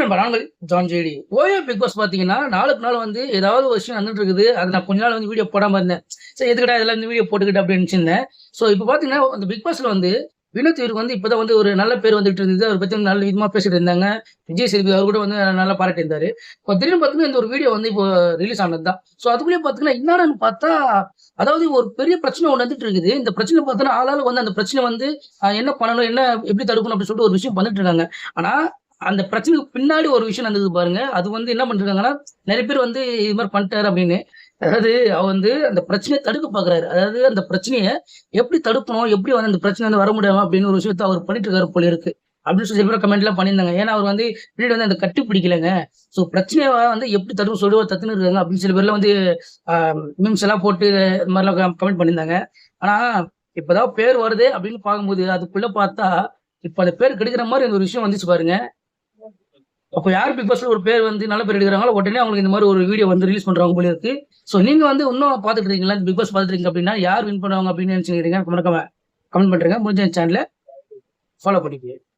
நண்பர் நாங்கள் John JD. ஓயோ பிக் பாஸ் பார்த்தீங்கன்னா, நாளுக்கு நாள் வந்து ஏதாவது ஒரு விஷயம் நடந்துட்டு இருக்குது. அது நான் கொஞ்ச நாள் வந்து வீடியோ போடாம இருந்தேன். சரி எதுக்குடா இதெல்லாம் இந்த வீடியோ போட்டுக்கிட்டு அப்படின்னு நெனச்சிருந்தேன். ஸோ இப்ப பார்த்தீங்கன்னா, அந்த பிக் பாஸ்ல வந்து வினோத் இவருக்கு வந்து இப்ப தான் வந்து ஒரு நல்ல பேர் வந்துட்டு இருந்தது. அவர பத்தி வந்து நல்ல விதமா பேசிட்டு இருந்தாங்க. விஜய் சேதுபதி அவர் கூட வந்து நல்லா பாராட்டியிருந்தாரு. இப்போ திடீர்னு பார்த்தீங்கன்னா, இந்த ஒரு வீடியோ வந்து இப்போ ரிலீஸ் ஆனது தான். ஸோ அதுக்குள்ளயே பார்த்தீங்கன்னா, என்னடான்னு பார்த்தா, அதாவது ஒரு பெரிய பிரச்சனை ஒண்ணு வந்துட்டு இருக்குது. இந்த பிரச்சனை பார்த்தோன்னா, ஆளாளுக்கு வந்து அந்த பிரச்சனை வந்து என்ன பண்ணணும்? என்ன எப்படி தடுக்கணும்? அப்படின்னு சொல்லிட்டு ஒரு விஷயம் பண்ணிட்டு இருக்காங்க. ஆனா அந்த பிரச்சனைக்கு பின்னாடி ஒரு விஷயம் நடந்தது பாருங்க. அது வந்து என்ன பண்ணிருக்காங்கன்னா, நெறைய பேர் வந்து இது மாரி பண்ணிட்டாரு அப்படின்னு. அதாவது அவர் வந்து அந்த பிரச்சனைய தடுக்க பார்க்குறாரு. அதாவது அந்த பிரச்சனைய எப்படி தடுக்கணும்? எப்படி வந்து அந்த பிரச்சனை வந்து வர முடியாம அப்படின்னு ஒரு விஷயத்த அவர் பண்ணிட்டு இருக்காரு போல இருக்கு. அப்படின்னு சொல்லி சில பேர் கமெண்ட்லாம் பண்ணியிருந்தாங்க. ஏன்னா அவர் வந்து பின்னாடி வந்து அந்த கட்டி பிடிக்கலங்க. ஸோ பிரச்சனைய வந்து எப்படி தடுக்க சொல்லி ஒரு தத்துன்னு இருக்காங்க அப்படின்னு சில பேர்லாம் வந்து அ மீம்ஸ் எல்லாம் போட்டு இது மாரிலாம் கமெண்ட் பண்ணியிருந்தாங்க. ஆனா இப்பதான் பேர் வருதே அப்படின்னு பார்க்கும்போது, அதுக்குள்ள பார்த்தா, இப்ப அந்த பேர் கெடுக்கிற மாரி அந்த ஒரு விஷயம் வந்துச்சு பாருங்க. அப்ப யார் பிக் பாஸ்ல ஒரு பேர் வந்து நல்ல பேர் எடுக்குறாங்களோ, உடனே அவங்களுக்கு இந்த மாரி ஒரு வீடியோ வந்து ரிலீஸ் பண்றாங்க போல இருக்கு. சோ நீங்க வந்து இன்னும் பார்த்துட்டு இருக்கீங்களா? இந்த பிக் பாஸ் பார்த்துட்டு இருக்கீங்க அப்படின்னா, யார் வின் பண்ணுவாங்க அப்படின்னு நினைச்சுக்கிறீங்க? மறக்காம கமெண்ட் பண்றேங்க. முடிஞ்ச சேனல ஃபாலோ பண்ணிக்கங்க.